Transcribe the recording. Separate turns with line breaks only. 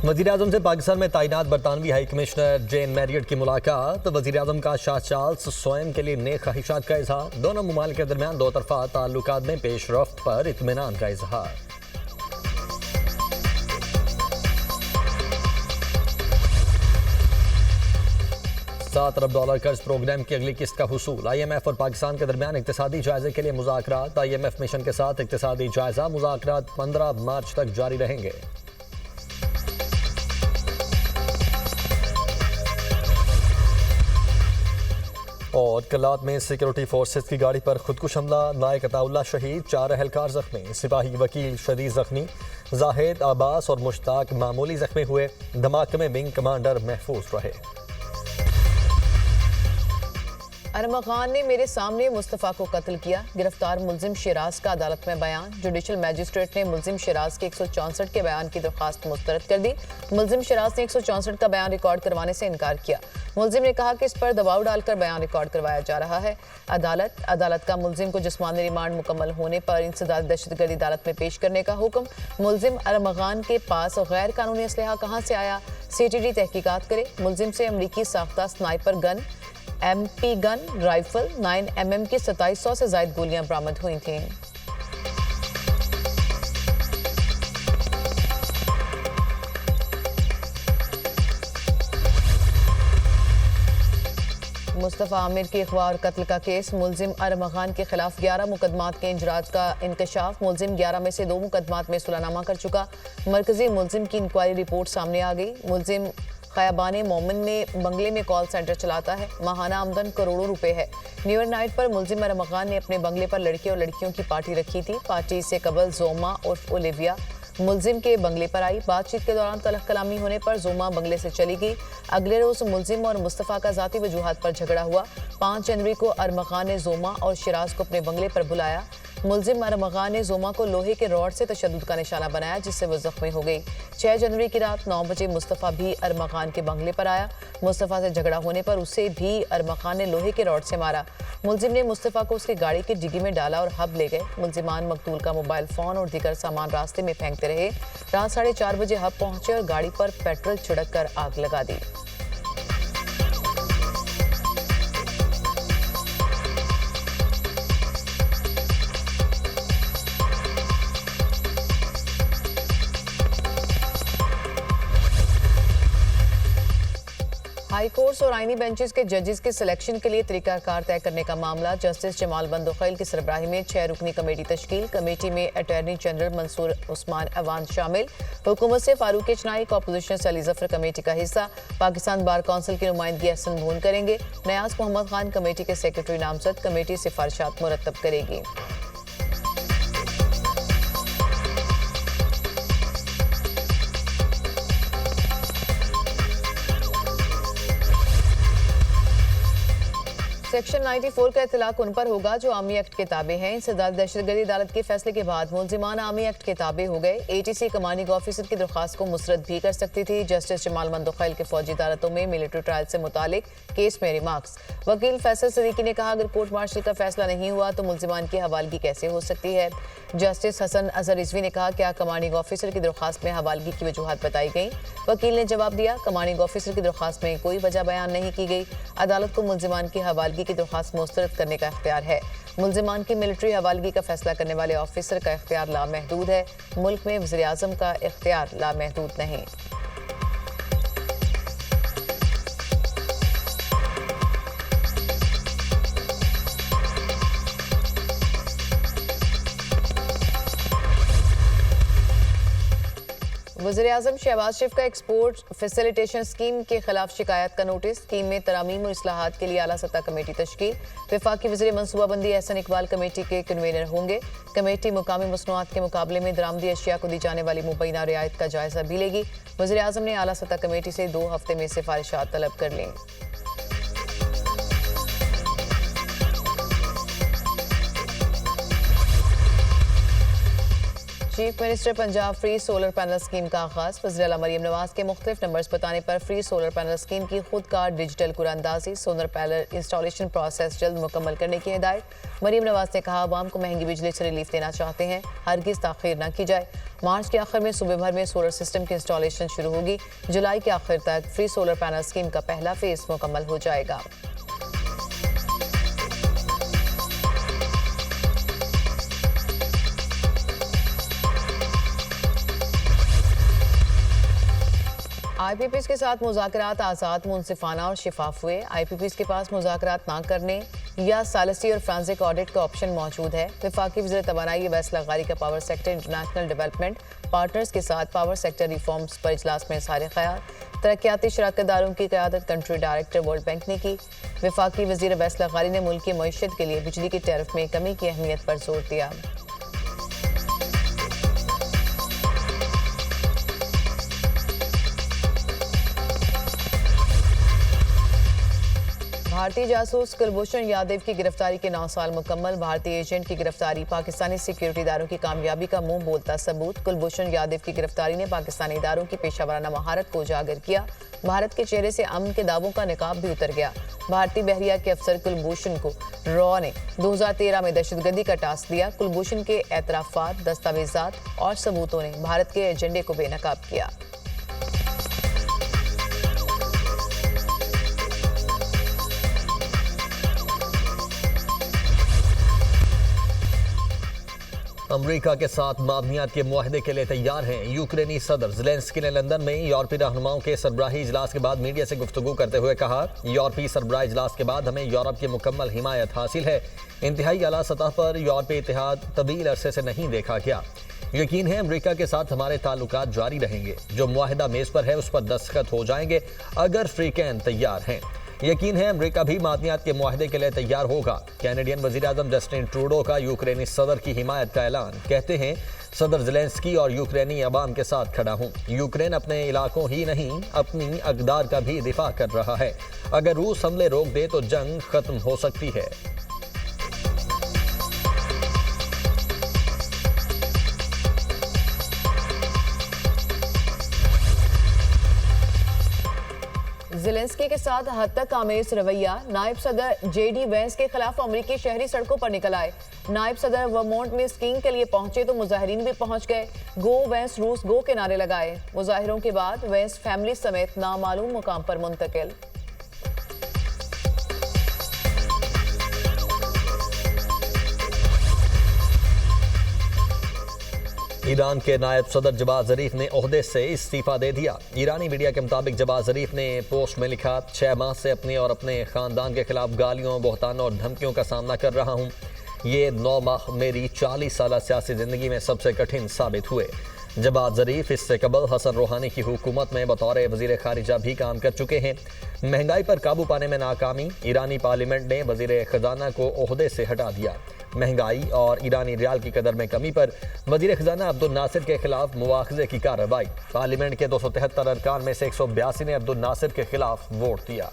वज़ीर-ए-आज़म से पाकिस्तान में तैनात बरतानवी हाई कमिश्नर जेन मैरियट की मुलाकात। वज़ीर-ए-आज़म का शाह चार्ल्स स्वयं के लिए नेक ख्वाहिशात का इजहार। दोनों ममालिक के दरमियान दो तरफा ताल्लुकात में पेशरफ्त पर इत्मीनान का इजहार। $7 अरब कर्ज प्रोग्राम की अगली किस्त का हुसूल। IMF और पाकिस्तान के दरमियान इक्तिसादी जायजे के लिए मुज़ाकरात। IMF मिशन के साथ इक्तिसादी जायजा। मुज़ाकरात 15 मार्च तक जारी रहेंगे। और कलात में सिक्योरिटी फोर्सेस की गाड़ी पर खुदकुश हमला। नायक अताउल्लाह शहीद, 4 अहलकार जख्मी। सिपाही वकील शदीद जख्मी। जाहिद, अब्बास और मुश्ताक मामूली जख्मी हुए। धमाके में विंग कमांडर महफूज रहे।
अरमगान ने मेरे सामने मुस्तफ़ा को कत्ल किया। गिरफ्तार मुलजिम शिराज का अदालत में बयान। जुडिशल मैजिस्ट्रेट ने मुलजिम शिराज के 164 के बयान की दरख्वास्त मुस्तरद कर दी। मुलजिम शिराज ने 164 का बयान रिकॉर्ड करवाने से इनकार किया। मुलजिम ने कहा कि इस पर दबाव डालकर बयान रिकॉर्ड करवाया जा रहा है। अदालत का मुलजिम को जिस्मानी रिमांड मुकम्मल होने पर इंसदाद दहशतगर्दी अदालत में पेश करने का हुक्म। मुलजिम अरमगान के पास गैर कानूनी असलहा कहाँ से आया, CTD तहकीकात करे। मुलजिम से अमरीकी साख्ता sniper gun, MP gun, rifle 9mm की 2700 से ज्यादा गोलियां बरामद हुई थीं। मुस्तफ़ा आमिर की अगवा और कत्ल का केस। मुलजिम अरमगान के खिलाफ 11 मुकदमात के इंजराज का इंकशाफ। मुलजिम 11 में से 2 मुकदमात में सुलहनामा कर चुका। मरकजी मुलजिम की इंक्वायरी रिपोर्ट सामने आ गई। मुलजिम खयाबान मोमिन में बंगले में कॉल सेंटर चलाता है। माहाना आमदन करोड़ों रुपए है। न्यू ईयर नाइट पर मुलजिम अरमगान ने अपने बंगले पर लड़के और लड़कियों की पार्टी रखी थी। पार्टी से कबल जोमा और ओलिविया मुलजिम के बंगले पर आई। बातचीत के दौरान तलख कलामी होने पर जोमा बंगले से चली गई। अगले रोज मुलजिम और मुस्तफ़ा का जाती वजूहात पर झगड़ा हुआ। 5 जनवरी को अरमगान ने जोमा और शिराज को अपने बंगले पर बुलाया। मुलजिम अरमगान ने जोमा को लोहे के रॉड से तशद्दुद का निशाना बनाया, जिससे वो जख्मी हो गई। 6 जनवरी की रात 9 बजे मुस्तफ़ा भी अरमगान के बंगले पर आया। मुस्तफ़ा से झगड़ा होने पर उसे भी अरमगान ने लोहे के रॉड से मारा। मुलजिम ने मुस्तफ़ा को उसकी गाड़ी की डिग्गी में डाला और हब ले गए। मुलजिमान मकतूल का मोबाइल फ़ोन और दीगर सामान रास्ते में फेंकते रहे। रात 4:30 बजे हब पहुंचे और गाड़ी पर पेट्रोल छिड़क कर आग लगा दी। हाई कोर्ट्स और आईनी बेंचेस के जजेस के सिलेक्शन के लिए तरीकाकार तय करने का मामला। जस्टिस जमाल बंदोखैल की सरबराही में 6 रुकनी कमेटी तश्कील। कमेटी में अटॉर्नी जनरल मंसूर उस्मान अवान शामिल। हुकूमत से फारूक चनाई को अपोजिशन से अली जफर कमेटी का हिस्सा। पाकिस्तान बार काउंसिल की नुमाइंदगी अहसन भून करेंगे। नयाज मोहम्मद खान कमेटी के सेक्रेटरी नामजद। कमेटी सिफारिशात मुरतब करेगी। सेक्शन 94 का इतलाक उन पर होगा जो आर्मी एक्ट के ताबे हैं। इंसदाद दहशतगर्दी अदालत के फैसले के बाद मुलजिमान आर्मी एक्ट के ताबे हो गए। ATC कमांडिंग ऑफिसर की दरख्वास्त को मुस्तरद भी कर सकती थी। जस्टिस जमाल बंदोखैल के फौजी अदालतों में मिलिट्री ट्रायल से मुतालिक केस में रिमार्क्स। वकील फैसल सदीकी ने कहा, अगर कोर्ट मार्शल का फैसला नहीं हुआ तो मुलजिमान की हवालगी कैसे हो सकती है। जस्टिस हसन अजहर रिजवी ने कहा, क्या कमांडिंग ऑफिसर की दरख्वास्त में हवालगी की वजूहत बताई गई। वकील ने जवाब दिया, कमांडिंग ऑफिसर की दरख्वास्त में कोई वजह बयान नहीं की गई। अदालत को मुलजिमान की हवालगी की दरख्वास्त मुस्तरद करने का इख्तियार है। मुलजिमान की मिलिट्री हवालगी का फैसला करने वाले ऑफिसर का इख्तियार लामहदूद है। मुल्क में वज़ीर आज़म का इख्तियार लामहदूद नहीं। वज़ीर-ए-आज़म शहबाज शरीफ का एक्सपोर्ट फैसिलिटेशन स्कीम के खिलाफ शिकायत का नोटिस। स्कीम में तरमीम और इस्लाहात के लिए आला सतह कमेटी तश्कील। वफाकी वज़ीर मनसूबाबंदी एहसन इकबाल कमेटी के कन्वीनर होंगे। कमेटी मुकामी मसनूआत के मुकाबले में दरामदी अशिया को दी जाने वाली मुबैना रियायत का जायजा भी लेगी। वज़ीर-ए-आज़म ने आला सतह कमेटी से 2 हफ्ते में सिफारिशात तलब कर लीं। Chief minister Punjab free solar panel scheme का आगाज। वज़ीर आला मरीम नवाज के मुख्तलिफ नंबर्स बताने पर फ्री सोलर पैनल स्कीम की खुद कार डिजिटल कुरानंदाजी सोलर पैनल इंस्टॉलेशन प्रोसेस जल्द मुकम्मल करने की हिदायत। मरीम नवाज ने कहा, आवाम को महंगी बिजली से रिलीफ देना चाहते हैं, हरगिज़ ताख़ीर न की जाए। मार्च के आखिर में सूबे भर में सोलर सिस्टम की इंस्टॉलेशन शुरू होगी। जुलाई के आखिर तक फ्री सोलर पैनल स्कीम का पहला फेज मुकम्मल हो जाएगा। IPPs के साथ मुज़ाकरात आज़ाद, मुनसिफाना और शिफाफ हुए। IPPs के पास मुज़ाकरात ना करने या सालिसी और फ्रांसिक ऑडिट का ऑप्शन मौजूद है। वफाकी वज़ीर तवानाई अवैस लगारी का power sector international development partners के साथ पावर सेक्टर रिफॉर्म्स पर इजलास में इज़हार ख्याल। तरक्याती शराकतदारों की क़यादत कंट्री डायरेक्टर वर्ल्ड बैंक ने की। वफाकी वज़ीर अवैस लगारी ने मुल्क की मईशत के लिए बिजली की टैरिफ में कमी की अहमियत पर जोर दिया। भारतीय जासूस कुलभूषण यादव की गिरफ्तारी के 9 साल मुकम्मल। भारतीय एजेंट की गिरफ्तारी पाकिस्तानी सिक्योरिटी इदारों की कामयाबी का मुंह बोलता सबूत। कुलभूषण यादव की गिरफ्तारी ने पाकिस्तानी इदारों की पेशावराना महारत को उजागर किया। भारत के चेहरे से अमन के दावों का निकाब भी उतर गया। भारतीय बहरिया के अफसर कुलभूषण को रॉ ने 2013 में दहशतगर्दी का टास्क दिया। कुलभूषण के एतराफात, दस्तावेजात और सबूतों ने भारत के एजेंडे को बेनकाब किया।
अमेरिका के साथ मादनियात के मुआहदे के लिए तैयार हैं। यूक्रेनी सदर ज़ेलेंस्की ने लंदन में यूरोपीय रहनुमाओं के सरबराही इजलास के बाद मीडिया से गुफ्तगू करते हुए कहा, यूरोपीय सरबराही इजलास के बाद हमें यूरोप की मुकम्मल हिमायत हासिल है। इंतहाई आला सतह पर यूरोपीय इत्तेहाद तवील अरसे से नहीं देखा गया। यकीन है अमेरिका के साथ हमारे ताल्लुकात जारी रहेंगे। जो मुआहदा मेज़ पर है उस पर दस्तखत हो जाएंगे अगर फ्रीकैन तैयार हैं। यकीन है अमेरिका भी मादनियात के मुआहदे के लिए तैयार होगा। कैनेडियन वज़ीर-ए-आज़म जस्टिन ट्रूडो का यूक्रेनी सदर की हिमायत का ऐलान। कहते हैं, सदर ज़ेलेंस्की और यूक्रेनी अवाम के साथ खड़ा हूँ। यूक्रेन अपने इलाकों ही नहीं अपनी अक़दार का भी दिफा कर रहा है। अगर रूस हमले रोक दे तो जंग खत्म हो सकती है।
ज़ेलेंस्की के साथ हद तक आमेज रवैया। नायब सदर JD वेंस के खिलाफ अमरीकी शहरी सड़कों पर निकल आए। नायब सदर वर्मोंट में स्कीइंग के लिए पहुंचे तो मुजाहिरीन भी पहुंच गए। गो वेंस रूस गो के नारे लगाए। मुजाहिरों के बाद वेंस फैमिली समेत नामालूम मुकाम पर मुंतकिल।
ईरान के नायब सदर जवाद ज़रीफ ने ओहदे से इस्तीफ़ा दे दिया। ईरानी मीडिया के मुताबिक जवाद ज़रीफ ने पोस्ट में लिखा, 6 माह से अपने और अपने ख़ानदान के खिलाफ गालियों, बहतानों और धमकियों का सामना कर रहा हूँ। ये 9 माह मेरी 40 साल सियासी ज़िंदगी में सबसे कठिन साबित हुए। जवाद ज़रीफ इससे कबल हसन रूहानी की हुकूमत में बतौर वज़ीर ख़ारिजा भी काम कर चुके हैं। महंगाई पर काबू पाने में नाकामी। ईरानी पार्लियामेंट ने वज़ीर ख़जाना को ओहदे से हटा दिया। महंगाई और ईरानी रियाल की कदर में कमी पर वज़ीर ख़जाना अब्दुल नासिर के खिलाफ मुआख़ज़े की कार्रवाई। पार्लियामेंट के 273 अरकान में से 182 ने अब्दुल नासिर के खिलाफ वोट दिया।